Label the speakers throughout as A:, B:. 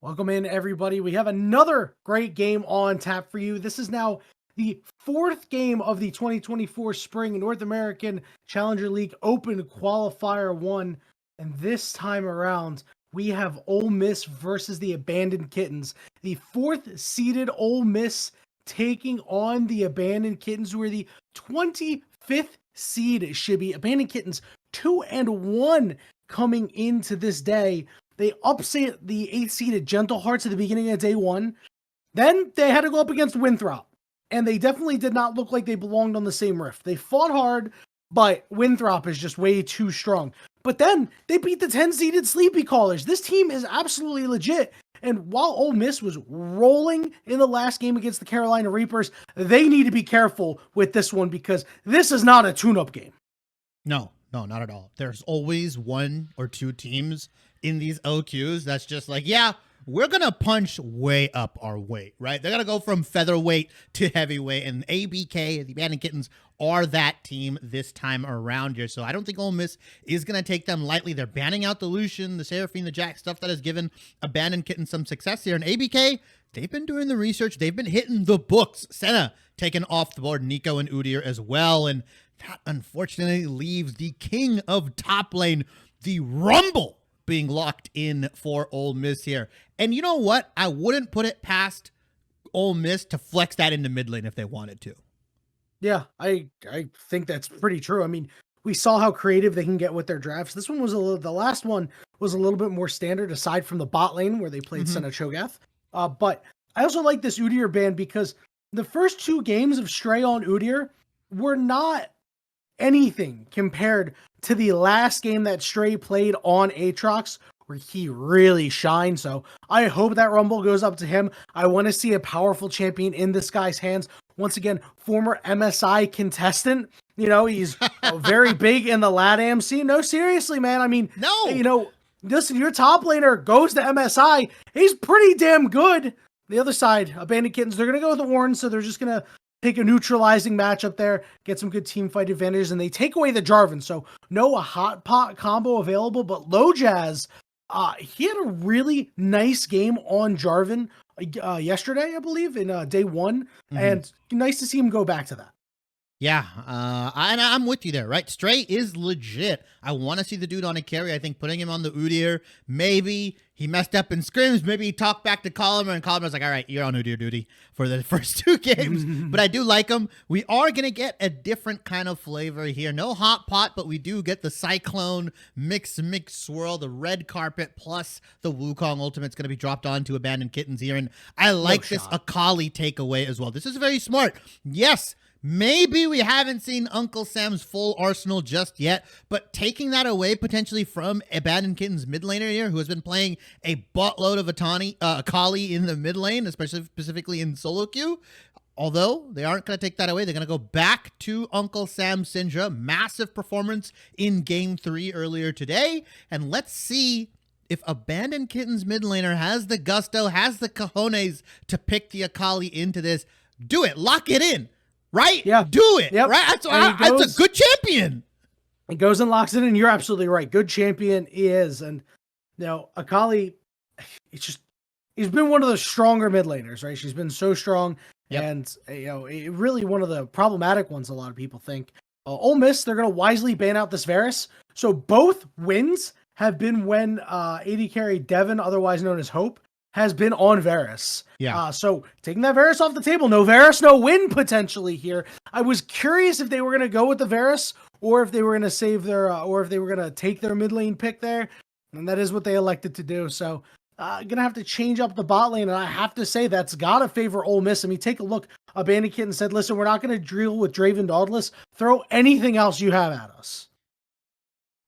A: Welcome in, everybody. We have another great game on tap for you. This is now the fourth game of the 2024 Spring North American Challenger League Open Qualifier 1. And this time around, we have Ole Miss versus the Abandoned Kittens. The fourth-seeded Ole Miss taking on the Abandoned Kittens, who are the 25th seed, Shibby. Abandoned Kittens 2-1 coming into this day. They upset the 8th-seeded Gentle Hearts at the beginning of day one. Then they had to go up against Winthrop, and they definitely did not look like they belonged on the same rift. They fought hard, but Winthrop is just way too strong. But then they beat the 10-seeded Sleepy Callers. This team is absolutely legit. And while Ole Miss was rolling in the last game against the Carolina Reapers, they need to be careful with this one because this is not a tune-up game.
B: No, not at all. There's always one or two teams in these OQs that's just like, yeah, we're going to punch way up our weight, right? They're going to go from featherweight to heavyweight, and ABK, the Abandoned Kittens, are that team this time around here. So I don't think Ole Miss is going to take them lightly. They're banning out the Lucian, the Seraphine, the Jack, stuff that has given Abandoned Kittens some success here. And ABK, they've been doing the research. They've been hitting the books. Senna taken off the board, Nico and Udyr as well. And that unfortunately leaves the king of top lane, the Rumble, being locked in for Ole Miss here. And you know what? I wouldn't put it past Ole Miss to flex that into mid lane if they wanted to.
A: Yeah, I think that's pretty true. I mean, we saw how creative they can get with their drafts. This one was the last one was a little bit more standard aside from the bot lane where they played Senna Cho'Gath. But I also like this Udyr ban because the first two games of Stray on Udyr were not anything compared to the last game that Stray played on Aatrox, where he really shined. So I hope that Rumble goes up to him. I want to see a powerful champion in this guy's hands. Once again, former MSI contestant. You know, he's very big in the LATAM scene. No, seriously, man. I mean,
B: no.
A: You know, listen, your top laner goes to MSI. He's pretty damn good. The other side, Abandoned Kittens, they're going to go with the Warren, so they're just going to take a neutralizing matchup there, get some good team fight advantages, and they take away the Jarvan. So no a hot pot combo available, but Low Jazz, he had a really nice game on Jarvan yesterday, I believe, in day one, and nice to see him go back to that.
B: Yeah, and I'm with you there, right? Stray is legit. I want to see the dude on a carry. I think putting him on the Udyr, maybe he messed up in scrims, maybe he talked back to Collimer, and Collimer's like, all right, you're on Udyr duty for the first two games. But I do like him. We are going to get a different kind of flavor here. No hot pot, but we do get the Cyclone mix swirl, the red carpet, plus the Wukong ultimate's going to be dropped onto Abandoned Kittens here. And I like this Akali takeaway as well. This is very smart. Yes, maybe we haven't seen Uncle Sam's full arsenal just yet, but taking that away potentially from Abandoned Kittens mid laner here, who has been playing a buttload of Akali in the mid lane, especially specifically in solo queue. Although they aren't going to take that away, they're going to go back to Uncle Sam Syndra. Massive performance in game 3 earlier today. And let's see if Abandoned Kittens mid laner has the gusto, has the cojones to pick the Akali into this. Do it. Lock it in. Right?
A: Yeah.
B: Do it. Yep. Right? That's a good champion.
A: He goes and locks it in. You're absolutely right. Good champion he is. And, you know, Akali, he's been one of the stronger mid laners, right? She's been so strong. Yep. And, you know, really one of the problematic ones, a lot of people think. Ole Miss, they're going to wisely ban out this Varus. So both wins have been when AD carry Devin, otherwise known as Hope, has been on Varus.
B: Yeah.
A: So taking that Varus off the table, no Varus, no win potentially here. I was curious if they were going to go with the Varus or if they were going to save their, or if they were going to take their mid lane pick there. And that is what they elected to do. So going to have to change up the bot lane. And I have to say that's got to favor Ole Miss. I mean, take a look. Abandoned Kitten said, listen, we're not going to drill with Draven Dauntless. Throw anything else you have at us.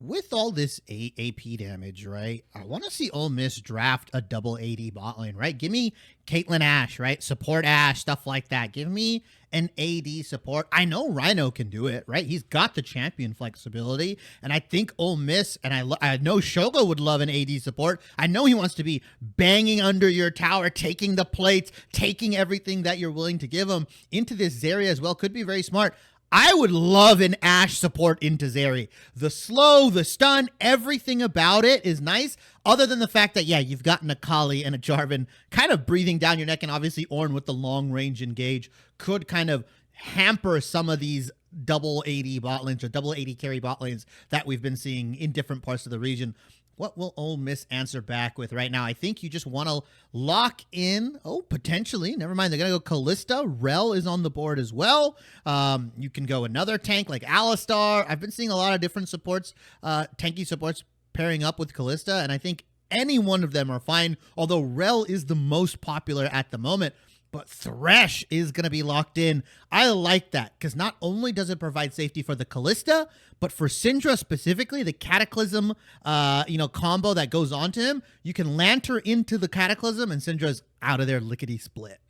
B: With all this AP damage, right, I want to see Ole Miss draft a double AD bot lane, right? Give me Caitlyn Ashe, right? Support Ashe, stuff like that. Give me an AD support. I know Rhino can do it, right? He's got the champion flexibility, and I think Ole Miss, and I know Shogo would love an AD support. I know he wants to be banging under your tower, taking the plates, taking everything that you're willing to give him into this Zarya as well. Could be very smart. I would love an Ashe support into Zeri. The slow, the stun, everything about it is nice. Other than the fact that, yeah, you've got an Akali and a Jarvan kind of breathing down your neck, and obviously Ornn with the long range engage could kind of hamper some of these double 80 bot lanes or double 80 carry bot lanes that we've been seeing in different parts of the region. What will Ole Miss answer back with right now? I think you just want to lock in. Oh, potentially. Never mind. They're going to go Kalista. Rel is on the board as well. You can go another tank like Alistar. I've been seeing a lot of different supports, tanky supports pairing up with Kalista, and I think any one of them are fine, although Rel is the most popular at the moment. But Thresh is going to be locked in. I like that because not only does it provide safety for the Kalista, but for Syndra specifically, the Cataclysm, combo that goes on to him, you can Lantern into the Cataclysm and Syndra's out of there lickety split.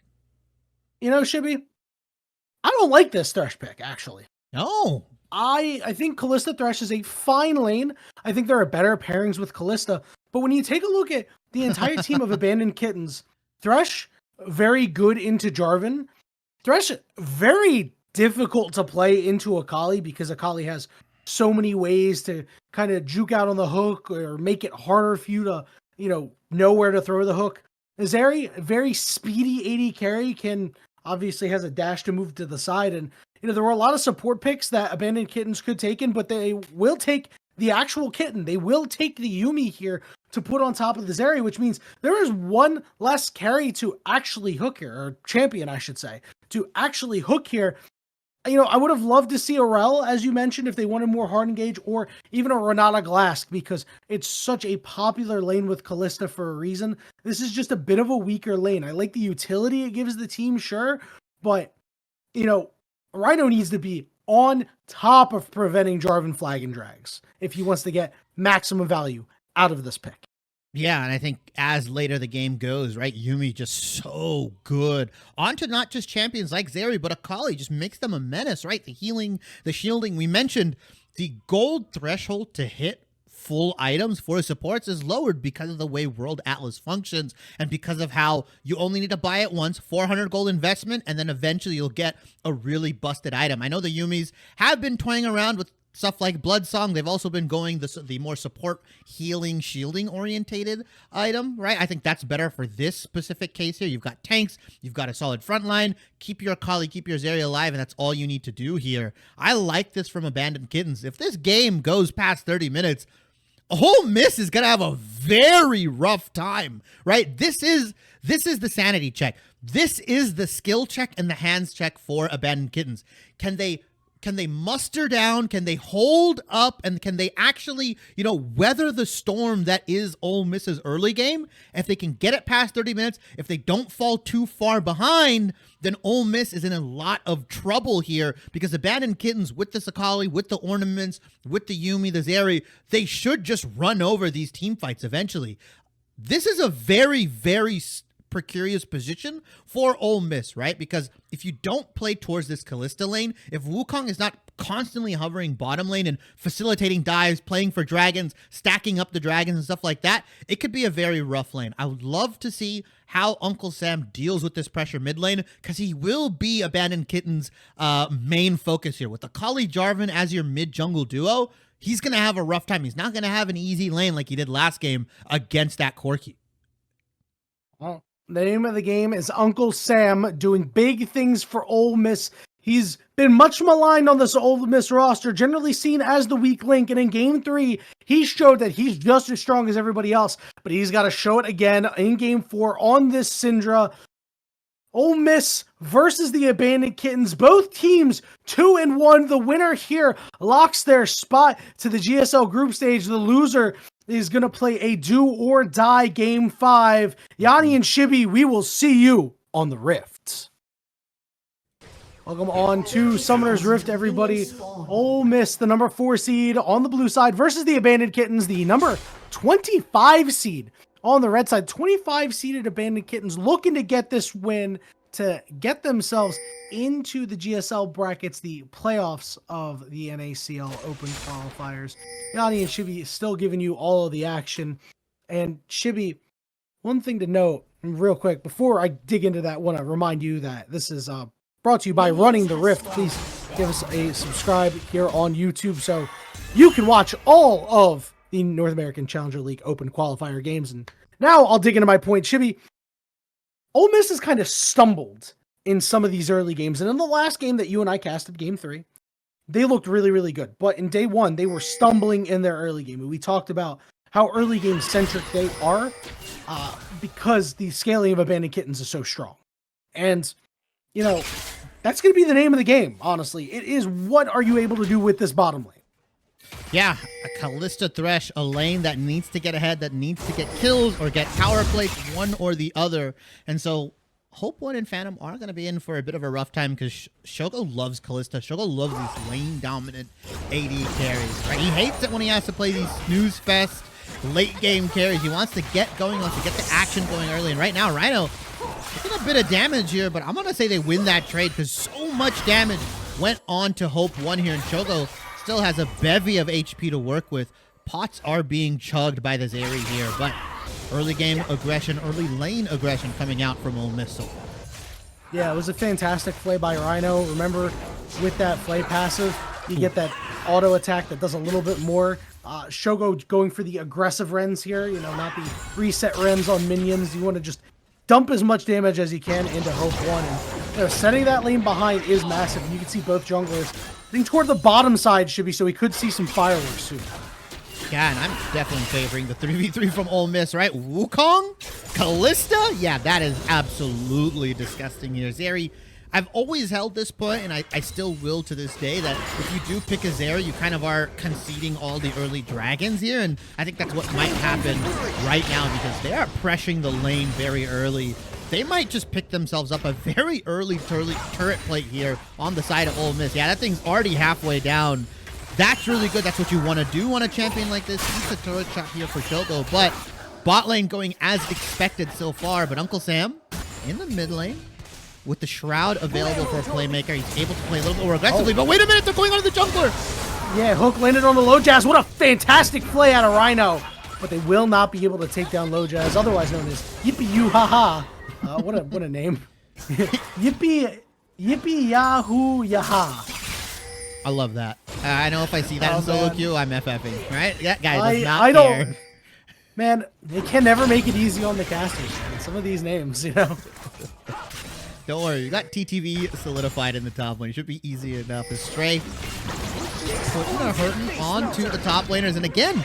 A: Shibby, I don't like this Thresh pick, actually.
B: No.
A: I think Kalista Thresh is a fine lane. I think there are better pairings with Kalista. But when you take a look at the entire team of Abandoned Kittens, Thresh, very good into Jarvan. Thresh, very difficult to play into Akali because Akali has so many ways to kind of juke out on the hook or make it harder for you to, know where to throw the hook. Zeri, very speedy 80 carry, obviously has a dash to move to the side. And, there were a lot of support picks that Abandoned Kittens could take in, but they will take the actual kitten. They will take the Yuumi here to put on top of the Zeri, which means there is one less carry to actually hook here, or champion, I should say, to actually hook here. I would have loved to see a Rel, as you mentioned, if they wanted more hard engage, or even a Renata Glask, because it's such a popular lane with Kalista for a reason. This is just a bit of a weaker lane. I like the utility it gives the team, sure, but, Rhino needs to be on top of preventing Jarvan flag and drags if he wants to get maximum value out of this pick.
B: Yeah, and I think as later the game goes, right, Yuumi just so good. On to not just champions like Zeri, but Akali just makes them a menace, right? The healing, the shielding. We mentioned the gold threshold to hit full items for supports is lowered because of the way World Atlas functions and because of how you only need to buy it once, 400 gold investment, and then eventually you'll get a really busted item. I know the Yuumis have been toying around with stuff like Blood Song. They've also been going the more support, healing, shielding orientated item, right? I think that's better for this specific case here. You've got tanks, you've got a solid front line, keep your Akali, keep your Zeri alive, and that's all you need to do here. I like this from Abandoned Kittens. If this game goes past 30 minutes, Ole Miss is going to have a very rough time, right? This is the sanity check. This is the skill check and the hands check for Abandoned Kittens. Can they muster down? Can they hold up? And can they actually, weather the storm that is Ole Miss's early game? If they can get it past 30 minutes, if they don't fall too far behind, then Ole Miss is in a lot of trouble here because Abandoned Kittens with the Akali, with the ornaments, with the Yuumi, the Zeri, they should just run over these team fights eventually. This is a very, very precarious position for Ole Miss, right? Because if you don't play towards this Kalista lane, if Wukong is not constantly hovering bottom lane and facilitating dives, playing for dragons, stacking up the dragons and stuff like that, it could be a very rough lane. I would love to see how Uncle Sam deals with this pressure mid lane because he will be Abandoned Kitten's main focus here. With Akali Jarvan as your mid jungle duo, he's going to have a rough time. He's not going to have an easy lane like he did last game against that Corki.
A: Well, the name of the game is Uncle Sam doing big things for Ole Miss. He's been much maligned on this Ole Miss roster, generally seen as the weak link. And in Game 3, he showed that he's just as strong as everybody else. But he's got to show it again in Game 4 on this Syndra. Ole Miss versus the Abandoned Kittens. Both teams 2-1. The winner here locks their spot to the GSL group stage. The loser is going to play a do or die Game 5. Yanni and Shibby, we will see you on the Rift. Welcome on to Summoner's Rift, everybody. Ole Miss, the number 4 seed on the blue side versus the Abandoned Kittens, the number 25 seed on the red side. 25 seeded Abandoned Kittens looking to get this win to get themselves into the GSL brackets, the playoffs of the NACL Open qualifiers. Yanni and Shibby still giving you all of the action. And Shibby, one thing to note real quick before I dig into that, I want to remind you that this is brought to you by Running the Rift. Please give us a subscribe here on YouTube so you can watch all of the North American Challenger League Open qualifier games. And now I'll dig into my point. Shibby, Ole Miss has kind of stumbled in some of these early games. And in the last game that you and I casted, game 3, they looked really, really good. But in day 1, they were stumbling in their early game. And we talked about how early game centric they are because the scaling of Abandoned Kittens is so strong. And, you know, that's going to be the name of the game, honestly. It is, what are you able to do with this bottom lane?
B: Yeah, a Callista Thresh, a lane that needs to get ahead, that needs to get kills or get tower plates, one or the other. And so Hope One and Phantom are going to be in for a bit of a rough time because Shogo loves Callista. Shogo loves these lane-dominant AD carries, right? He hates it when he has to play these snooze fest late-game carries. He wants to get going, wants to get the action going early. And right now, Rhino taking a bit of damage here, but I'm going to say they win that trade because so much damage went on to Hope One here, and Shogo still has a bevy of HP to work with. Pots are being chugged by the Zeri here, but early game aggression, early lane aggression coming out from Ole Miss so far.
A: Yeah, it was a fantastic play by Rhino. Remember, with that play passive, you get that auto attack that does a little bit more. Shogo going for the aggressive Rens here, you know, not the reset Rens on minions. You want to just dump as much damage as you can into Hope One. And, you know, setting that lane behind is massive. You can see both junglers. I think toward the bottom side should be, so we could see some fireworks soon.
B: Yeah, and I'm definitely favoring the 3v3 from Ole Miss, right? Wukong? Callista? Yeah, that is absolutely disgusting here. Zeri, I've always held this point, and I still will to this day, that if you do pick a Zeri, you kind of are conceding all the early dragons here, and I think that's what might happen right now because they are pressuring the lane very early. They might just pick themselves up a very early turret plate here on the side of Ole Miss. Yeah, that thing's already halfway down. That's really good. That's what you want to do on a champion like this. Keep the turret shot here for Shogo, but bot lane going as expected so far. But Uncle Sam in the mid lane with the Shroud available for a playmaker. He's able to play a little bit more aggressively, but wait a minute, they're going on to the jungler.
A: Yeah, Hook landed on the Low Jazz. What a fantastic play out of Rhino. But they will not be able to take down Low Jazz, otherwise known as Yippee You Ha Ha. What a name. Yippee Yahoo Yaha.
B: I love that. I know if I see that in solo queue, I'm FFing, right? That guy does not
A: I
B: care.
A: don't. Man, they can never make it easy on the casters, man. Some of these names, you know.
B: Don't worry, you got TTV solidified in the top lane. It should be easy enough. As Stray putting a hurting onto the top laners, and again,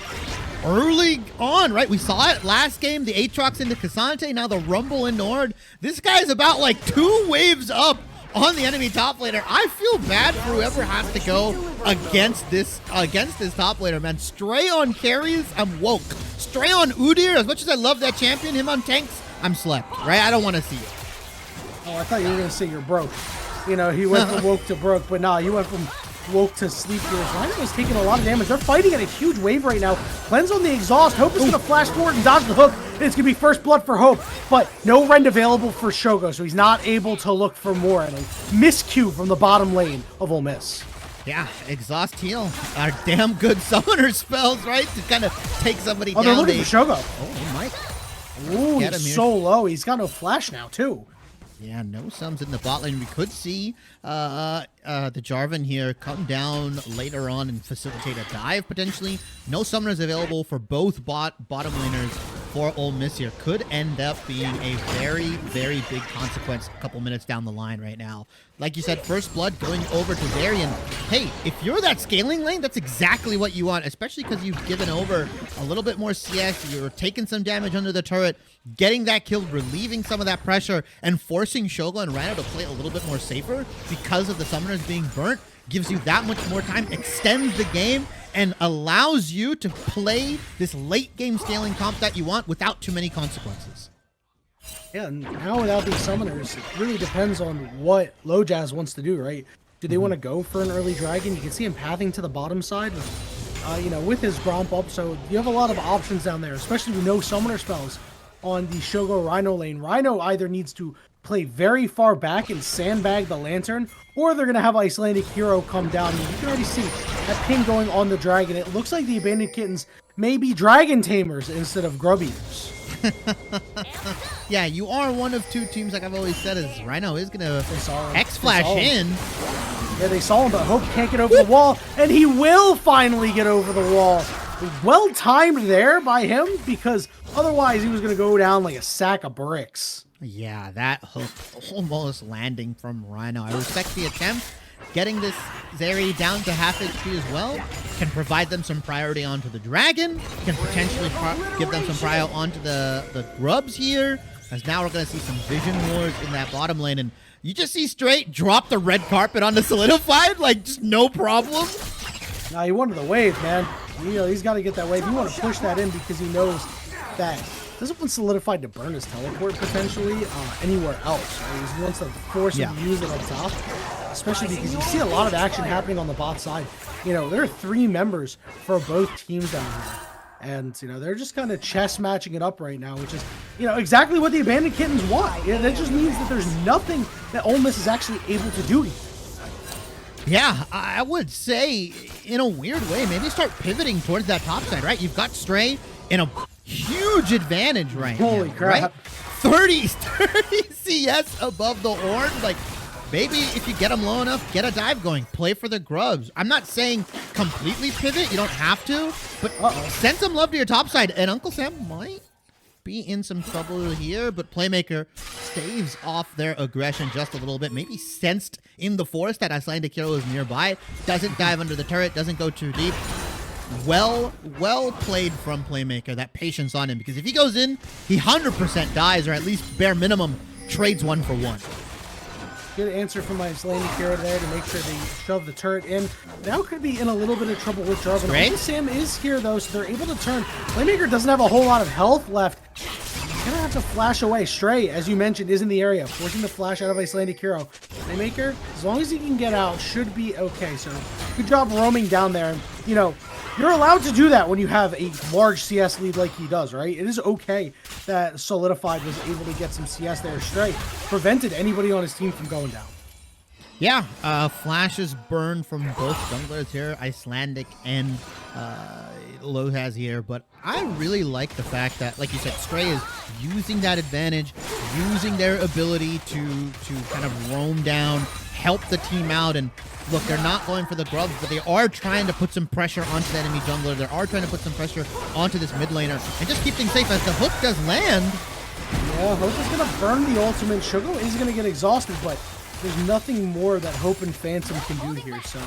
B: early on, right? We saw it last game, the Aatrox into Cassante, now the Rumble in Nord. This guy's about like 2 waves up on the enemy top laner. I feel bad for whoever has to go against this top laner, man. Stray on carries, I'm woke. Stray on Udyr, as much as I love that champion, him on tanks, I'm slept, right? I don't want to see it.
A: Oh, I thought you were going to say you're broke. You know, he went from woke to broke, but nah, you went from woke to sleep here. Rhino is taking a lot of damage. They're fighting at a huge wave right now. Cleanse on the exhaust. Hope is going to flash forward and dodge the hook. And it's going to be first blood for Hope. But no rend available for Shogo, so he's not able to look for more. And a miscue from the bottom lane of Ole Miss.
B: Yeah, exhaust heal are damn good summoner spells, right? To kind of take somebody down.
A: They're looking for Shogo.
B: Oh, he might.
A: Ooh, he's so low. He's got no flash now, too.
B: Yeah, no sums in the bot lane. We could see the Jarvan here come down later on and facilitate a dive, potentially. No summoners available for both bottom laners for Ole Miss here. Could end up being a very, very big consequence a couple minutes down the line right now. Like you said, first blood going over to Zeri. And hey, if you're that scaling lane, that's exactly what you want, especially because you've given over a little bit more CS. You're taking some damage under the turret, getting that kill, relieving some of that pressure, and forcing Shogo and Rhino to play a little bit more safer because of the summoners being burnt. Gives you that much more time, extends the game, and allows you to play this late game scaling comp that you want without too many consequences.
A: Yeah, and now without these summoners, it really depends on what Low Jazz wants to do, right? Do they want to go for an early dragon? You can see him pathing to the bottom side, you know, with his Gromp up, so you have a lot of options down there, especially with no summoner spells on the Shogo Rhino lane. Rhino either needs to play very far back and sandbag the Lantern, or they're going to have Icelandic Hero come down. And you can already see that ping going on the dragon. It looks like the Abandoned Kittens may be dragon tamers instead of grub eaters.
B: Yeah, you are one of 2 teams, like I've always said, is Rhino is going to
A: They
B: X-Flash in.
A: Yeah, they saw him, but Hope can't get over the wall, and he will finally get over the wall. Well timed there by him, because otherwise he was going to go down like a sack of bricks.
B: Yeah, that hook almost landing from Rhino. I respect the attempt. Getting this Zeri down to half HP as well can provide them some priority onto the dragon, can potentially give them some prior onto the grubs here, as now we're going to see some vision wars in that bottom lane, and you just see Straight drop the red carpet on the Solidified, like just no problem.
A: Nah, he wanted the wave, man. You know, he's got to get that wave. You want to push that in because he knows that doesn't want Solidified to burn his teleport potentially anywhere else. Right? He wants to force him to use it up top, especially because you see a lot of action happening on the bot side. You know, there are 3 members for both teams down here. And, you know, they're just kind of chess matching it up right now, which is, you know, exactly what the Abandoned Kittens want. You know, that just means that there's nothing that Ole Miss is actually able to do here.
B: Yeah, I would say, in a weird way, maybe start pivoting towards that top side, right? You've got Stray in a huge advantage right now.
A: Holy crap.
B: Right? 30 CS above the horn. Like, maybe if you get them low enough, get a dive going. Play for the grubs. I'm not saying completely pivot. You don't have to. But send some love to your top side. And Uncle Sam might be in some trouble here. But Playmaker staves off their aggression just a little bit. Maybe sensed in the forest that NACLQ is nearby. Doesn't dive under the turret. Doesn't go too deep. Well played from Playmaker. That patience on him. Because if he goes in, he 100% dies. Or at least bare minimum trades 1 for 1.
A: Good answer from my NACLQ there to make sure they shove the turret in. Now could be in a little bit of trouble with Jarvan. Uncle Sam is here though, so they're able to turn. Playmaker doesn't have a whole lot of health left. He's gonna have to flash away. Stray, as you mentioned, is in the area, forcing the flash out of NACLQ. Playmaker, as long as he can get out, should be okay. So good job roaming down there. And, you know, you're allowed to do that when you have a large CS lead like he does, right? It is okay that Solidified was able to get some CS there. Stray prevented anybody on his team from going down.
B: Yeah, flashes burn from both junglers here, Icelandic and Lohaz here, but I really like the fact that, like you said, Stray is using that advantage, using their ability to kind of roam down, help the team out, and look, they're not going for the grubs, but they are trying to put some pressure onto the enemy jungler. They are trying to put some pressure onto this mid laner and just keep things safe as the hook does land.
A: Yeah, Hope is going to burn the ultimate. Shugo is going to get exhausted, but there's nothing more that Hope and Phantom can do here. So,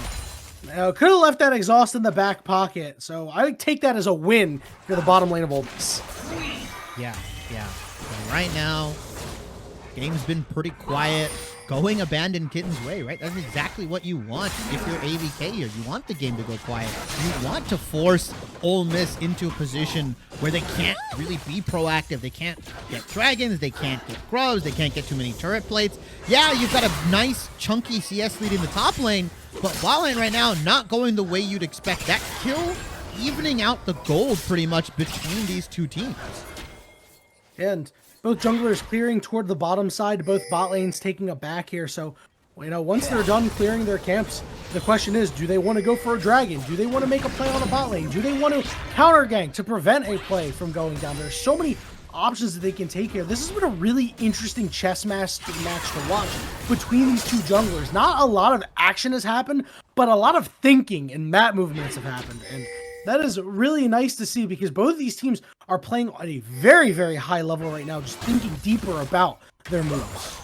A: could have left that exhaust in the back pocket. So I would take that as a win for the bottom lane of Ole Miss.
B: Yeah. And right now, game's been pretty quiet. Going Abandoned Kittens' way, right? That's exactly what you want if you're AVK here. You want the game to go quiet. You want to force Ole Miss into a position where they can't really be proactive. They can't get dragons. They can't get grubs. They can't get too many turret plates. Yeah, you've got a nice, chunky CS lead in the top lane, but bot lane right now not going the way you'd expect. That kill evening out the gold pretty much between these two teams.
A: And both junglers clearing toward the bottom side, both bot lanes taking a back here. So, you know, once they're done clearing their camps, the question is, do they want to go for a dragon? Do they want to make a play on a bot lane? Do they want to counter gank to prevent a play from going down? There's so many options that they can take here. This has been a really interesting chess match to watch between these two junglers. Not a lot of action has happened, but a lot of thinking and map movements have happened. And that is really nice to see because both of these teams are playing at a very, very high level right now, just thinking deeper about their moves.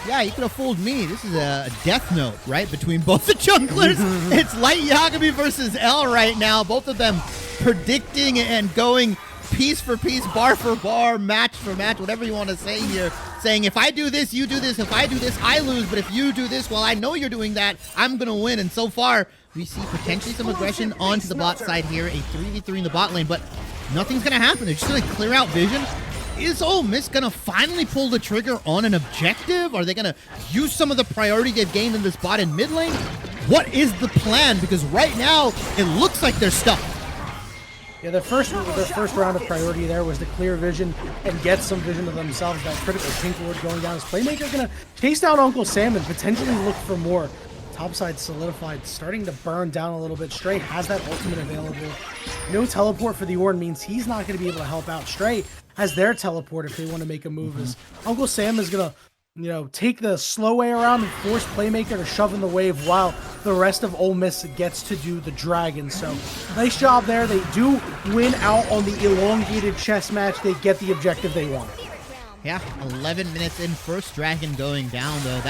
B: Yeah, you could have fooled me. This is a death note, right, between both the junglers. It's Light Yagami versus L right now. Both of them predicting and going piece for piece, bar for bar, match for match, whatever you want to say here. Saying, if I do this, you do this. If I do this, I lose. But if you do this, well, I know you're doing that, I'm going to win. And so far, we see potentially some aggression onto the bot side here. A 3v3 in the bot lane, but nothing's going to happen. They're just going to clear out vision. Is Ole Miss going to finally pull the trigger on an objective? Are they going to use some of the priority they've gained in this bot in mid lane? What is the plan? Because right now, it looks like they're stuck.
A: Yeah, their first round of priority there was to clear vision and get some vision of themselves. That critical pink ward going down. Is Playmaker going to chase down Uncle Sam and potentially look for more? Topside solidified, starting to burn down a little bit. Stray has that ultimate available. No teleport for the Ornn means he's not going to be able to help out. Stray has their teleport if they want to make a move. As Uncle Sam is going to take the slow way around and force Playmaker to shove in the wave while the rest of Ole Miss gets to do the dragon. So nice job there. They do win out on the elongated chess match. They get the objective they want.
B: Yeah, 11 minutes in, first dragon going down, though.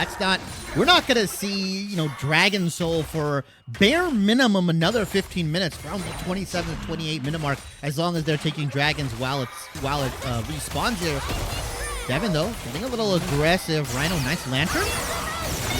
B: We're not going to see, Dragon Soul for bare minimum another 15 minutes, around the 27 to 28 minute mark, as long as they're taking dragons while it respawns here. Devin, though, getting a little aggressive. Rhino, nice lantern.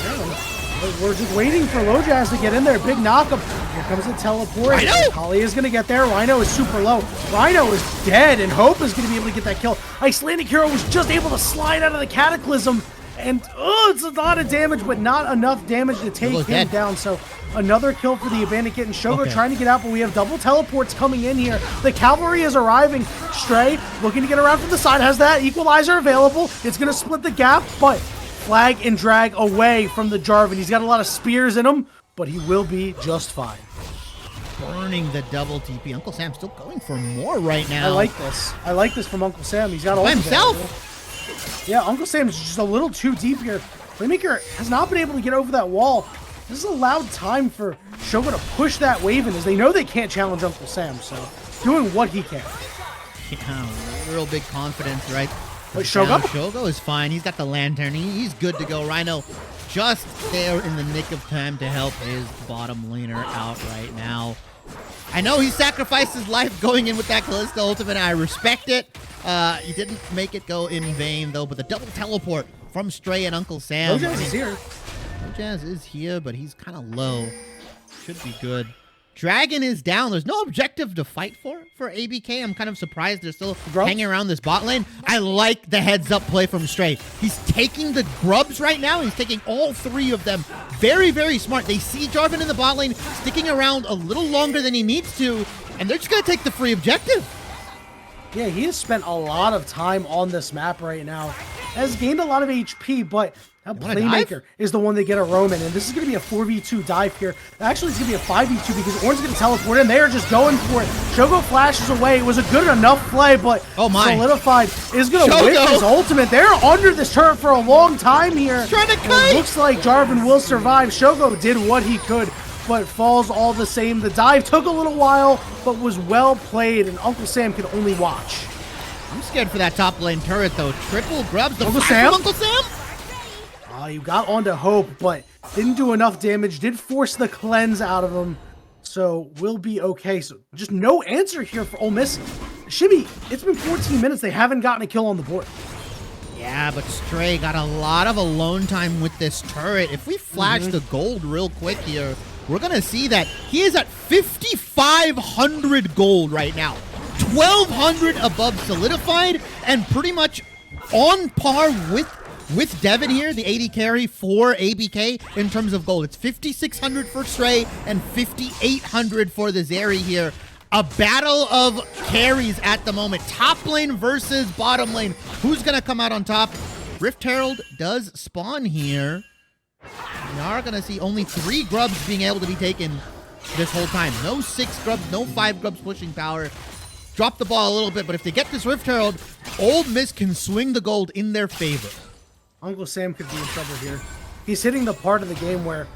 A: Yeah, we're just waiting for Lojaz to get in there. Big knockup. Here comes the teleport.
B: Rhino!
A: Holly is going to get there. Rhino is super low. Rhino is dead, and Hope is going to be able to get that kill. Icelandic Hero was just able to slide out of the Cataclysm, and it's a lot of damage, but not enough damage to take him down. So another kill for the Abandoned Kitten. Shogo trying to get out, but we have double teleports coming in here. The cavalry is arriving. Stray looking to get around from the side, has that equalizer available. It's going to split the gap, but flag and drag away from the Jarvan. He's got a lot of spears in him, but he will be just fine.
B: Burning the double TP. Uncle Sam's still going for more right now.
A: I like this. I like this from Uncle Sam. He's got all
B: by himself.
A: Yeah, Uncle Sam's just a little too deep here. Playmaker has not been able to get over that wall. This is allowed time for Shogo to push that wave in, as they know they can't challenge Uncle Sam, so doing what he can.
B: Yeah, real big confidence, right?
A: But
B: Shogo is fine. He's got the lantern. He's good to go. Rhino just there in the nick of time to help his bottom laner out right now. I know he sacrificed his life going in with that Kalista ultimate, and I respect it. He didn't make it go in vain, though, but the double teleport from Stray and Uncle Sam.
A: Lojaz is here.
B: Lojaz is here, but he's kind of low. Should be good. Dragon is down. There's no objective to fight for ABK. I'm kind of surprised they're still hanging around this bot lane. I like the heads-up play from Stray. He's taking the grubs right now. He's taking all three of them. Very, very smart. They see Jarvan in the bot lane, sticking around a little longer than he needs to, and they're just going to take the free objective.
A: Yeah, he has spent a lot of time on this map right now. Has gained a lot of HP, but now Playmaker is the one they get a roam in, and this is going to be a 4v2 dive here. Actually, it's going to be a 5v2 because Orange is going to teleport in. They are just going for it. Shogo flashes away. It was a good enough play, but Solidified is going to whip his ultimate. They're under this turret for a long time here. It looks like Jarvan will survive. Shogo did what he could, but falls all the same. The dive took a little while, but was well played, and Uncle Sam could only watch.
B: I'm scared for that top lane turret, though. Triple grubs. The
A: Uncle Sam?
B: Uncle Sam?
A: You got onto Hope, but didn't do enough damage. Did force the cleanse out of him, so we'll be okay. So just no answer here for Ole Miss. Shibby, it's been 14 minutes. They haven't gotten a kill on the board.
B: Yeah, but Stray got a lot of alone time with this turret. If we flash the gold real quick here, we're going to see that he is at 5,500 gold right now. 1,200 above Solidified, and pretty much on par with Devin here, the 80 carry for ABK in terms of gold. It's 5,600 for Stray and 5,800 for the Zeri here. A battle of carries at the moment. Top lane versus bottom lane. Who's going to come out on top? Rift Herald does spawn here. We are going to see only 3 grubs being able to be taken this whole time. No 6 grubs, no 5 grubs pushing power. Drop the ball a little bit, but if they get this Rift Herald, Ole Miss can swing the gold in their favor.
A: Uncle Sam could be in trouble here. He's hitting the part of the game where,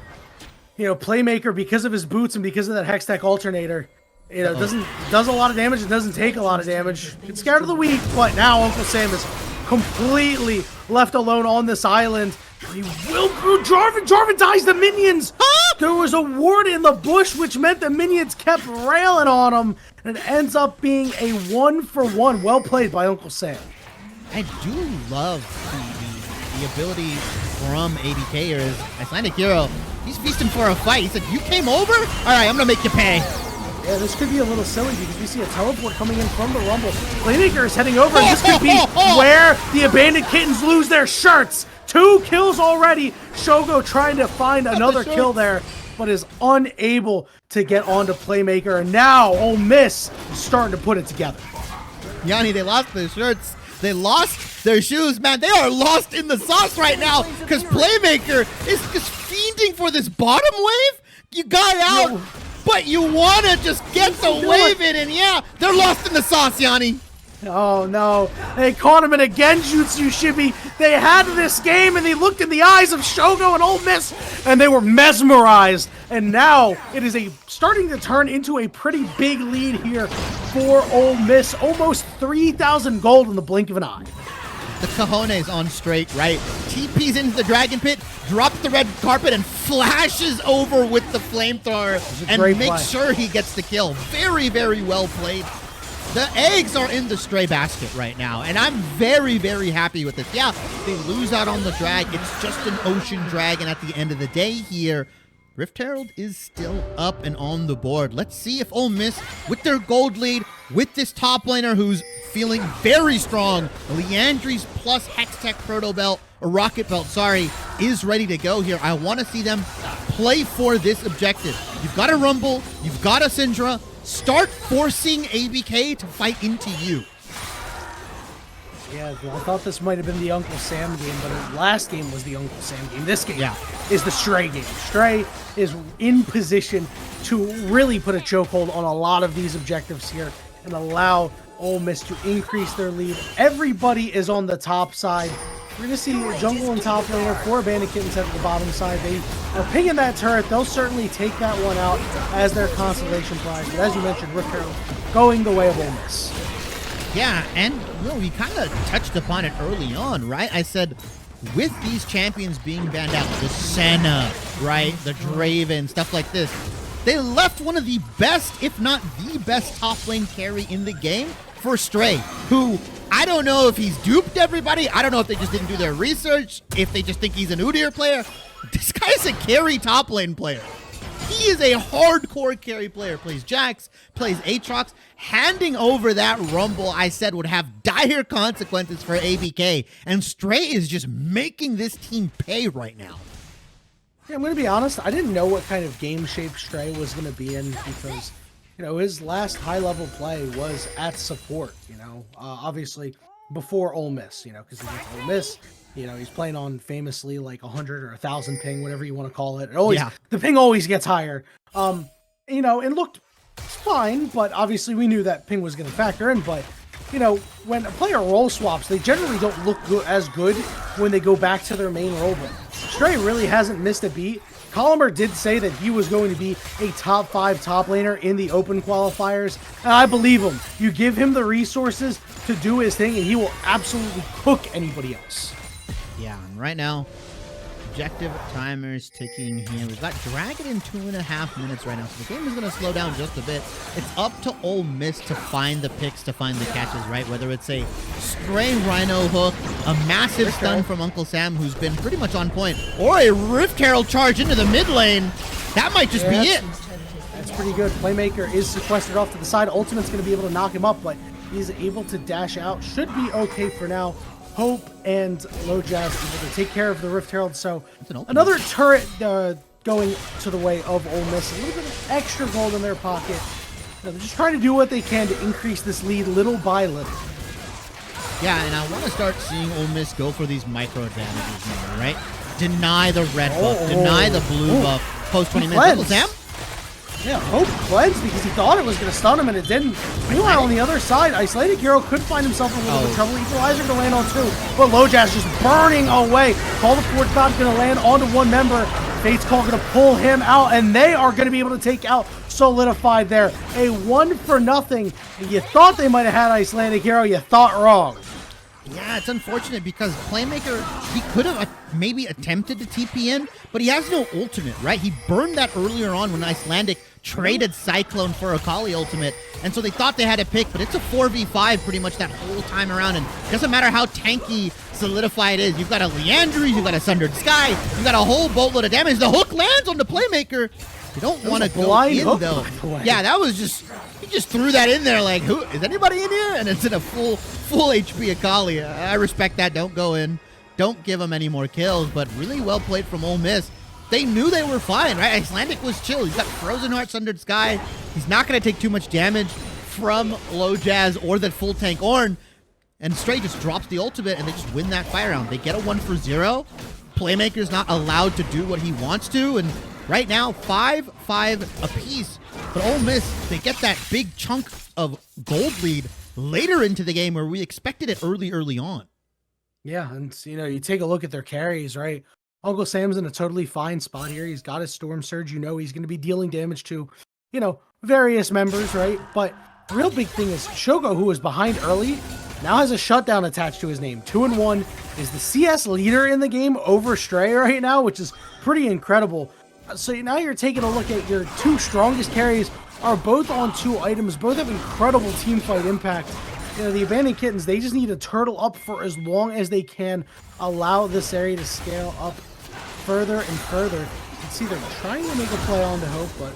A: Playmaker, because of his boots and because of that Hextech alternator, does a lot of damage and doesn't take a lot of damage. It's scared of the weak, but now Uncle Sam is completely left alone on this island. He will Jarvan dies the minions! There was a ward in the bush, which meant the minions kept railing on him, and it ends up being a 1-for-1. Well played by Uncle Sam.
B: I do love the ability from ABK here is Icelandic Hero. He's feasting for a fight. He said, "You came over? All right, I'm going to make you pay."
A: Yeah, this could be a little silly because we see a teleport coming in from the Rumble. Playmaker is heading over, and this could be where the Abandoned Kittens lose their shirts. 2 kills already. Shogo trying to find another kill there, but is unable to get onto Playmaker. And now Ole Miss is starting to put it together.
B: Yanni, they lost their shirts. They lost their shoes. Man, they are lost in the sauce right now because Playmaker is just fiending for this bottom wave. You got out. But you want to just get the wave in, and yeah, they're lost in the sauce, Yanni.
A: Oh no, they caught him in a Genjutsu Shibby. They had this game and they looked in the eyes of Shogo and Ole Miss and they were mesmerized. And now it is starting to turn into a pretty big lead here for Ole Miss. Almost 3,000 gold in the blink of an eye.
B: The cojones on straight, right? TP's into the dragon pit, drops the red carpet, and flashes over with the flamethrower and makes sure he gets the kill. Very, very well played. The eggs are in the stray basket right now, and I'm very, very happy with this. Yeah, they lose out on the drag. It's just an ocean dragon at the end of the day here. Rift Herald is still up and on the board. Let's see if Ole Miss, with their gold lead, with this top laner who's feeling very strong, Leandry's plus Hextech Proto Belt, or Rocket Belt, sorry, is ready to go here. I want to see them play for this objective. You've got a Rumble, you've got a Syndra. Start forcing ABK to fight into you.
A: Yeah, I thought this might have been the Uncle Sam game, but the last game was the Uncle Sam game. This game is the Stray game. Stray is in position to really put a chokehold on a lot of these objectives here and allow Ole Miss to increase their lead. Everybody is on the top side. We're going to see jungle and top laner, 4 Bandit Kittens at the bottom side. They are pinging that turret. They'll certainly take that one out as their consolation prize. But as you mentioned, Rift Herald going the way of Ole Miss.
B: Yeah, and we kind of touched upon it early on, right? I said, with these champions being banned out, the Senna, right? The Draven, stuff like this, they left one of the best, if not the best top lane carry in the game for Stray, who I don't know if he's duped everybody. I don't know if they just didn't do their research, if they just think he's an Udyr player. This guy's a carry top lane player. He is a hardcore carry player. Plays Jax, plays Aatrox. Handing over that Rumble, I said, would have dire consequences for ABK. And Stray is just making this team pay right now.
A: Yeah, I'm going to be honest. I didn't know what kind of game shape Stray was going to be in because, his last high-level play was at support, obviously before Ole Miss, because he went to Ole Miss. He's playing on famously like 100 or 1,000 ping, whatever you want to call it. The ping always gets higher. It looked fine, but obviously we knew that ping was going to factor in. But, when a player role swaps, they generally don't look as good when they go back to their main role. But Stray really hasn't missed a beat. Colomer did say that he was going to be a top 5 top laner in the open qualifiers, and I believe him. You give him the resources to do his thing, and he will absolutely cook anybody else.
B: Yeah, and right now, objective timers ticking here. We've got Dragon in 2.5 minutes right now, so the game is going to slow down just a bit. It's up to Ole Miss to find the picks, to find the catches, right? Whether it's a Stray Rhino hook, a massive stun from Uncle Sam, who's been pretty much on point, or a Rift Herald charge into the mid lane. That might just be it.
A: That's pretty good. Playmaker is sequestered off to the side. Ultimate's going to be able to knock him up, but he's able to dash out. Should be okay for now. Hope and Lojaz able to take care of the Rift Herald. So another turret going to the way of Ole Miss. A little bit of extra gold in their pocket. They're just trying to do what they can to increase this lead little by little.
B: Yeah, and I want to start seeing Ole Miss go for these micro advantages now, right? Deny the red buff, deny the blue buff. Post 20 minutes. Uncle Sam?
A: Yeah, Hope cleansed because he thought it was going to stun him and it didn't. Meanwhile, on the other side, Isolated Hero could find himself in a little bit of trouble. Equalizer to land on 2, but Lojaz just burning away. Call the Forge God going to land onto 1 member. Fate's Call going to pull him out, and they are going to be able to take out Solidified there. A 1-for-0. And you thought they might have had Icelandic Hero. You thought wrong.
B: Yeah, it's unfortunate because Playmaker, he could have maybe attempted to TP in, but he has no ultimate, right? He burned that earlier on when Icelandic traded Cyclone for a Kali ultimate, and so they thought they had a pick, but it's a 4v5 pretty much that whole time around, and it doesn't matter how tanky Solidified is. You've got a Leandry, you've got a Sundered Sky, you've got a whole boatload of damage. The hook lands on the Playmaker. You don't want to go in, though. Yeah, that was just... He just threw that in there like, who is anybody in here? And it's in a full HP Akali. I respect that. Don't go in. Don't give him any more kills, but really well played from Ole Miss. They knew they were fine, right? Icelandic was chill. He's got Frozen Heart, Sundered Sky. He's not going to take too much damage from Lojaz or that full tank Ornn. And Stray just drops the ultimate and they just win that fire round. They get a 1-for-0. Playmaker's not allowed to do what he wants to, and right now, 5-5 apiece. But Ole Miss, they get that big chunk of gold lead later into the game where we expected it early on.
A: Yeah, and you take a look at their carries, right? Uncle Sam's in a totally fine spot here. He's got his Storm Surge. He's going to be dealing damage to, various members, right? But the real big thing is Shogo, who was behind early, now has a shutdown attached to his name. 2-1, is the CS leader in the game over Stray right now, which is pretty incredible. So now you're taking a look at your two strongest carries are both on 2 items. Both have incredible team fight impact. The Abandoned Kittens, they just need to turtle up for as long as they can, allow this area to scale up further and further. You can see they're trying to make a play on the Hope, but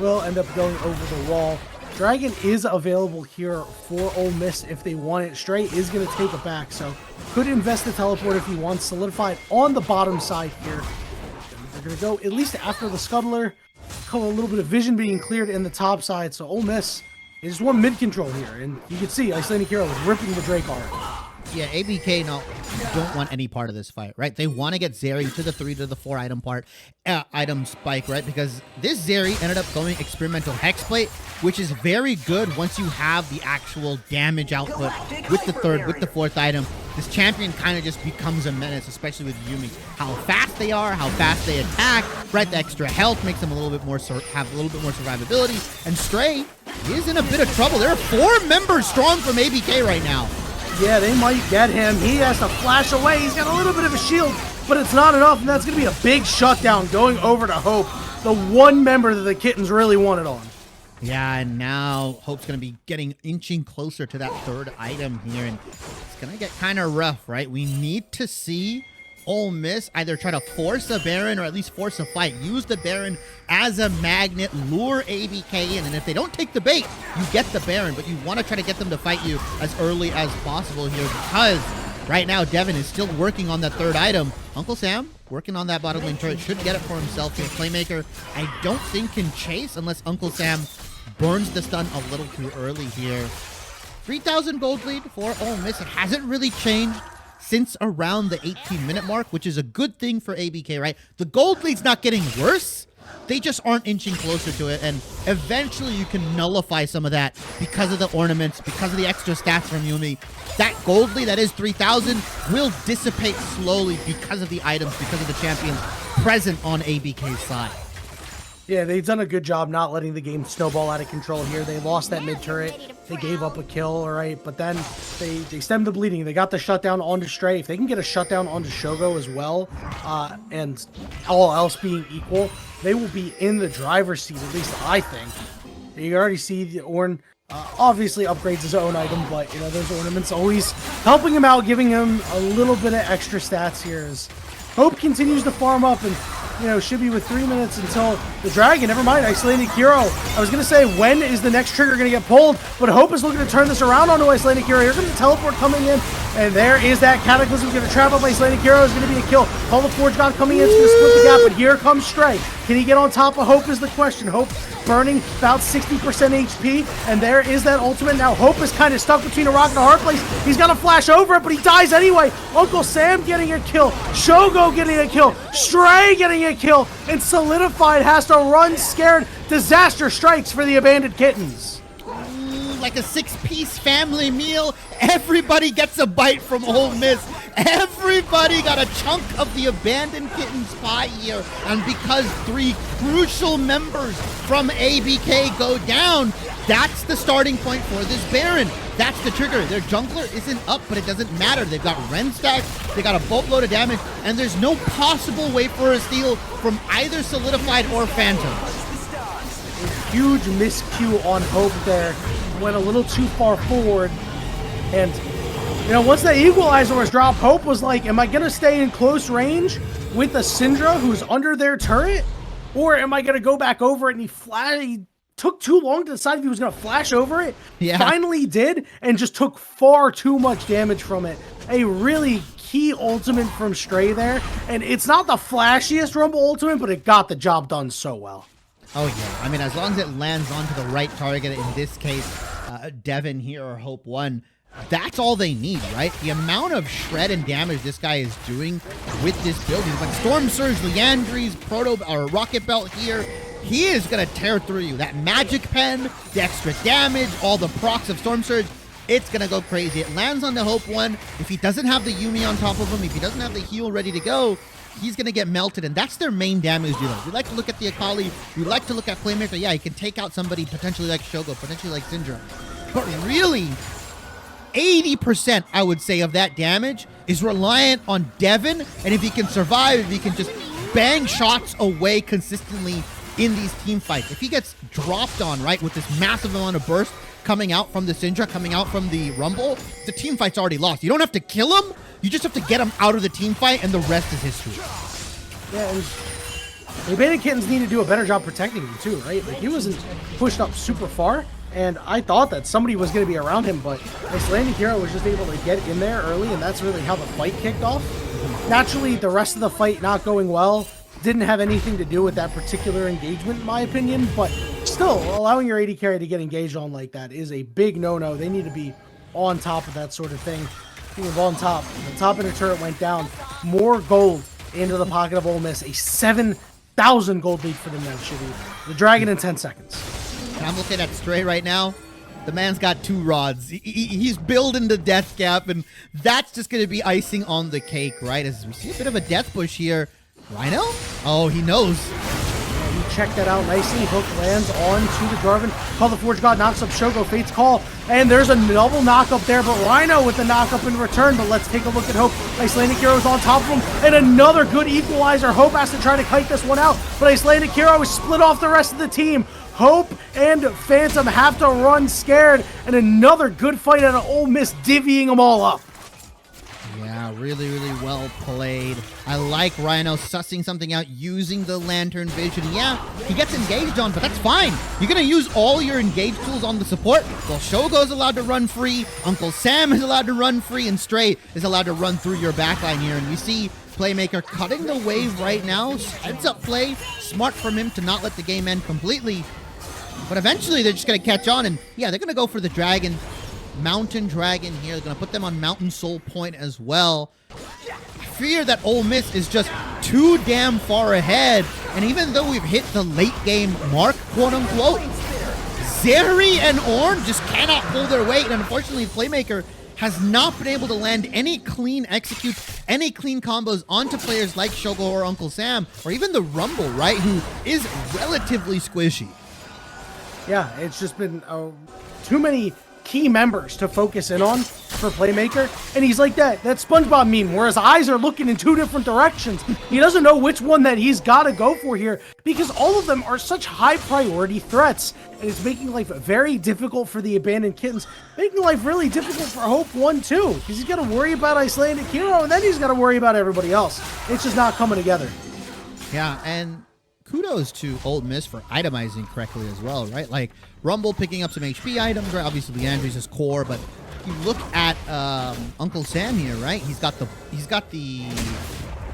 A: will end up going over the wall. Dragon is available here for Ole Miss if they want it. Stray is going to take it back, so could invest the teleport if he wants. Solidified on the bottom side here. They're going to go at least after the Scuttler. A little bit of vision being cleared in the top side, so Ole Miss is one mid control here, and you can see Icelandic Hero was ripping the Drake art.
B: Yeah, ABK don't want any part of this fight, right? They want to get Zeri to the 3 to the 4 item item spike, right? Because this Zeri ended up going experimental Hexplate, which is very good once you have the actual damage output with the 3rd, with the 4th item. This champion kind of just becomes a menace, especially with Yuumi. How fast they are, how fast they attack, right? The extra health makes them a little bit more have a little bit more survivability. And Stray is in a bit of trouble. There are 4 members strong from ABK right now.
A: Yeah, they might get him. He has to flash away. He's got a little bit of a shield, but it's not enough, and that's going to be a big shutdown going over to Hope, the one member that the Kittens really wanted on.
B: Yeah, and now Hope's going to be inching closer to that 3rd item here, and it's going to get kind of rough, right? We need to see Ole Miss either try to force a Baron or at least force a fight. Use the Baron as a magnet, lure ABK in, and if they don't take the bait, you get the Baron, but you want to try to get them to fight you as early as possible here because right now Devin is still working on that 3rd item. Uncle Sam working on that bottom lane turret, should get it for himself here. Playmaker, I don't think can chase unless Uncle Sam burns the stun a little too early here. 3,000 gold lead for Ole Miss. It hasn't really changed since around the 18-minute mark, which is a good thing for ABK, right? The gold lead's not getting worse. They just aren't inching closer to it, and eventually you can nullify some of that because of the ornaments, because of the extra stats from Yuumi. That gold lead, that is 3,000, will dissipate slowly because of the items, because of the champions present on ABK's side.
A: Yeah, they've done a good job not letting the game snowball out of control here. They lost that mid turret. They gave up a kill, all right, but then they stemmed the bleeding. They got the shutdown onto Stray. If they can get a shutdown onto Shogo as well, and all else being equal, they will be in the driver's seat, at least I think. You already see the Ornn obviously upgrades his own item, but those ornaments always helping him out, giving him a little bit of extra stats here as Hope continues to farm up and should be with 3 minutes until the Dragon. Never mind, Icelandic Hero. I was going to say, when is the next trigger going to get pulled? But Hope is looking to turn this around onto Icelandic Hero. Here comes the teleport coming in, and there is that Cataclysm going to trap up Icelandic Hero. Is going to be a kill. Call the Forge God coming in. It's going to split the gap, but here comes Stray. Can he get on top of Hope is the question. Hope burning about 60% HP, and there is that ultimate. Now Hope is kind of stuck between a rock and a hard place. He's got to flash over it, but he dies anyway. Uncle Sam getting a kill. Shogo getting a kill. Stray getting a kill. And Solidified has to run scared. Disaster strikes for the Abandoned Kittens.
B: Like a 6-piece family meal, everybody gets a bite from Ole Miss. Everybody got a chunk of the Abandoned Kittens pie here. And because 3 crucial members from ABK go down, that's the starting point for this Baron. That's the trigger. Their jungler isn't up, but it doesn't matter. They've got Ren stacks, they got a boatload of damage, and there's no possible way for a steal from either Solidified or Phantom.
A: A huge miscue on Hope there. Went a little too far forward, and once the equalizer was dropped, Hope was like, am I gonna stay in close range with a Syndra who's under their turret, or am I gonna go back over it? And he took too long to decide if he was gonna flash over it.
B: Yeah.
A: Finally did, and just took far too much damage from it. A really key ultimate from Stray there, and it's not the flashiest Rumble ultimate, but it got the job done so well.
B: Oh, yeah. I mean, as long as it lands onto the right target, in this case, Devin here or Hope 1, that's all they need, right? The amount of shred and damage this guy is doing with this build. He's like Storm Surge, Leandries, Rocket Belt here. He is going to tear through you. That Magic Pen, the extra damage, all the procs of Storm Surge. it's going to go crazy. It lands on the Hope one. If he doesn't have the Yumi on top of him, if he doesn't have the heal ready to go, he's going to get melted, and that's their main damage dealer. We like to look at the Akali. We like to look at Playmaker. Yeah, he can take out somebody potentially like Shogo, potentially like Syndra. But really, 80%, I would say, of that damage is reliant on Devin, and if he can survive, if he can just bang shots away consistently in these team fights. If he gets dropped on, right, with this massive amount of burst coming out from the Syndra, coming out from the Rumble, the team fight's already lost. You don't have to kill him. You just have to get him out of the team fight, and the rest is history. Yeah,
A: and the Abandoned Kittens need to do a better job protecting him too, right? Like, he wasn't pushed up super far, and I thought that somebody was going to be around him, but Icelandic Hero was just able to get in there early, and that's really how the fight kicked off. Naturally, the rest of the fight not going well didn't have anything to do with that particular engagement, in my opinion, but still, allowing your AD carry to get engaged on like that is a big no-no. They need to be on top of that sort of thing. Speaking of on top, the top inner turret went down. More gold into the pocket of Ole Miss. A 7,000 gold lead for them now, Shitty. The Dragon in 10 seconds.
B: And I'm looking at Stray right now. The man's got 2 rods. He's building the death gap, and that's just going to be icing on the cake, right? As we see a bit of a death push here. Rhino? Oh, he knows.
A: Yeah, he checked that out nicely. Hook lands on to the Jarvan. Call the Forge God knocks up Shogo. Fate's Call. And there's a double knock up there, but Rhino with the knock up in return. But let's take a look at Hope. Icelandic Hero's on top of him. And another good equalizer. Hope has to try to kite this one out. But Icelandic Hero is split off the rest of the team. Hope and Phantom have to run scared. And another good fight out of Ole Miss, divvying them all up.
B: Yeah, really, really well played. I like Rhino sussing something out, using the Lantern Vision. Yeah, he gets engaged on, but that's fine. You're going to use all your engage tools on the support. Well, Shogo's allowed to run free, Uncle Sam is allowed to run free, and Stray is allowed to run through your backline here. And you see Playmaker cutting the wave right now. Heads up play. Smart from him to not let the game end completely. But eventually they're just going to catch on, and yeah, they're going to go for the Dragon. Mountain Dragon here. They're going to put them on Mountain Soul Point as well. I fear that Ole Miss is just too damn far ahead. And even though we've hit the late game mark, quote unquote, Zeri and Ornn just cannot pull their weight. And unfortunately, Playmaker has not been able to land any clean executes, any clean combos onto players like Shogo or Uncle Sam, or even the Rumble, right, who is relatively squishy.
A: Yeah, it's just been too many key members to focus in on for Playmaker, and he's like that SpongeBob meme where his eyes are looking in 2 different directions. He doesn't know which one that he's got to go for here because all of them are such high priority threats, and it's making life very difficult for the Abandoned Kittens, making life really difficult for Hope 1 too, because he's got to worry about Icelandic Hero, and then he's got to worry about everybody else. It's just not coming together.
B: Yeah, and kudos to Ole Miss for itemizing correctly as well, right? Like Rumble picking up some HP items, right? Obviously, Leandri's his core, but you look at Uncle Sam here, right? He's got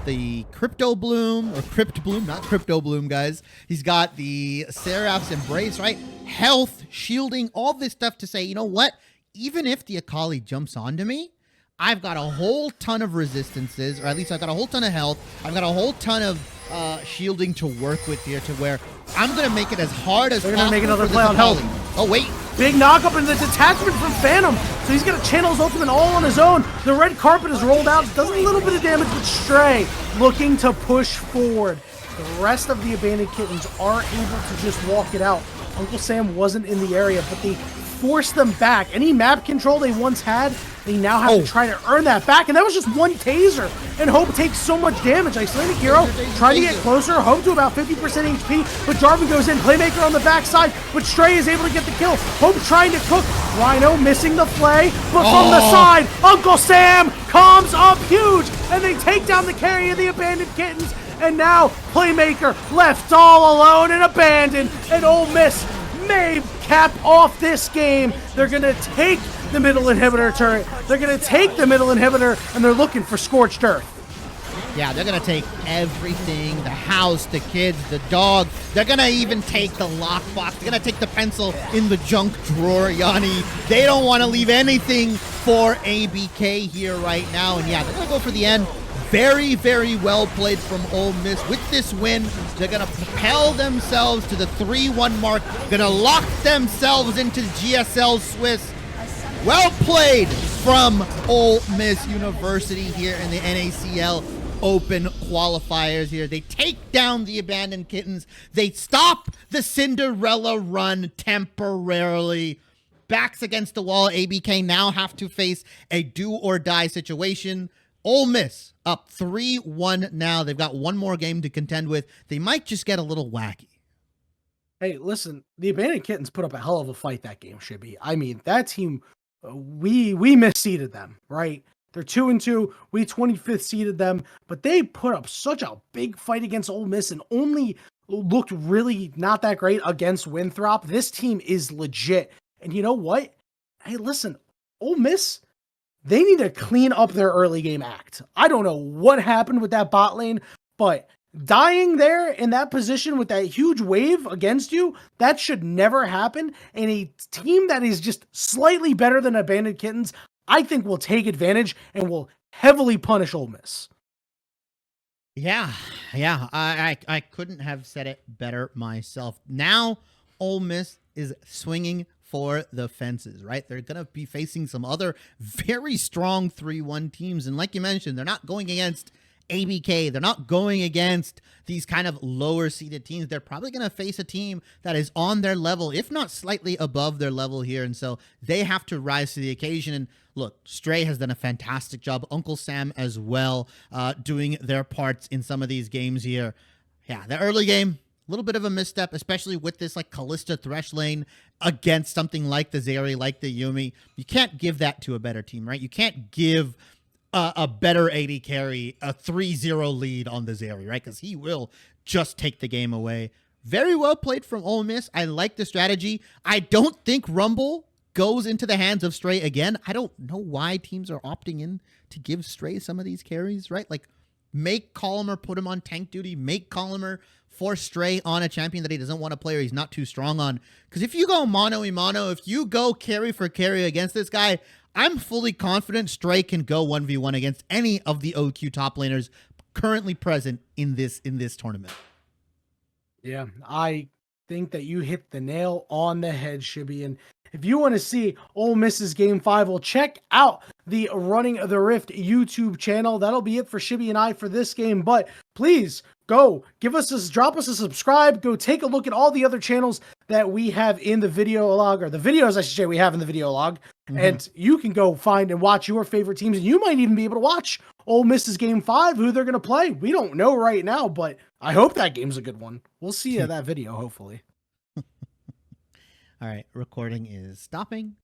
B: the Crypto Bloom, or Crypt Bloom, not Crypto Bloom, guys. He's got the Seraph's Embrace, right? Health, shielding, all this stuff to say, you know what? Even if the Akali jumps onto me, I've got a whole ton of resistances, or at least I've got a whole ton of health. I've got a whole ton of shielding to work with here, to where I'm going to make it as hard as possible.
A: They're going to make another play on health.
B: Oh, wait.
A: Big knock up in the detachment from Phantom. So he's going to channel his ultimate all on his own. The red carpet is rolled out. Does a little bit of damage, but Stray looking to push forward. The rest of the Abandoned Kittens are able to just walk it out. Uncle Sam wasn't in the area, but they forced them back. Any map control they once had, they now have to try to earn that back. And that was just one taser. And Hope takes so much damage. Icelandic Hero trying to get closer. Hope to about 50% HP. But Jarvan goes in. Playmaker on the backside. But Stray is able to get the kill. Hope trying to cook. Rhino missing the play. But from the side, Uncle Sam comes up huge. And they take down the carry of the Abandoned Kittens. And now Playmaker left all alone and abandoned. And Ole Miss may cap off this game. They're going to take the middle inhibitor turret. They're going to take the middle inhibitor, and they're looking for Scorched Earth.
B: Yeah, they're going to take everything, the house, the kids, the dog. They're going to even take the lockbox. They're going to take the pencil in the junk drawer, Yanni. They don't want to leave anything for ABK here right now. And yeah, they're going to go for the end. Very, very well played from Ole Miss. With this win, they're going to propel themselves to the 3-1 mark. Going to lock themselves into GSL Swiss. Well played from Ole Miss University here in the NACL Open qualifiers here. They take down the Abandoned Kittens. They stop the Cinderella run temporarily. Backs against the wall. ABK now have to face a do-or-die situation. Ole Miss up 3-1 now. They've got one more game to contend with. They might just get a little wacky.
A: Hey, listen, the Abandoned Kittens put up a hell of a fight that game, Shibby. I mean, that team, we misseeded them, right? They're 2-2. We 25th seeded them, but they put up such a big fight against Ole Miss and only looked really not that great against Winthrop. This team is legit. And you know what? Hey, listen, Ole Miss, they need to clean up their early game act. I don't know what happened with that bot lane, but dying there in that position with that huge wave against you, that should never happen. And a team that is just slightly better than Abandoned Kittens, I think will take advantage and will heavily punish Ole Miss.
B: Yeah. I couldn't have said it better myself. Now, Ole Miss is swinging for the fences, right? They're going to be facing some other very strong 3-1 teams. And like you mentioned, they're not going against ABK. They're not going against these kind of lower seeded teams. They're probably going to face a team that is on their level, if not slightly above their level here. And so they have to rise to the occasion. And look, Stray has done a fantastic job. Uncle Sam as well, doing their parts in some of these games here. Yeah, the early game, a little bit of a misstep, especially with this like Callista Thresh lane against something like the Zeri, like the Yuumi. You can't give that to a better team, right? You can't give a better AD carry a 3-0 lead on the Zeri, right? Because he will just take the game away. Very well played from Ole Miss. I like the strategy. I don't think Rumble goes into the hands of Stray again. I don't know why teams are opting in to give Stray some of these carries, right? Like, make Colomer put him on tank duty. Make Colomer force Stray on a champion that he doesn't want to play or he's not too strong on. Because if you go mono-y-mono, if you go carry for carry against this guy, I'm fully confident Stray can go 1v1 against any of the OQ top laners currently present in this tournament.
A: Yeah, I think that you hit the nail on the head, Shibby. And if you want to see Ole Miss's Game 5, well, check out the Running the Rift YouTube channel. That'll be it for Shibby and I for this game. But please go drop us a subscribe. Go take a look at all the other channels that we have in the video log, or the videos, I should say, we have in the video log. And you can go find and watch your favorite teams. And you might even be able to watch Ole Miss's Game 5, who they're going to play. We don't know right now, but I hope that game's a good one. We'll see you in that video, hopefully.
B: All right, recording is stopping.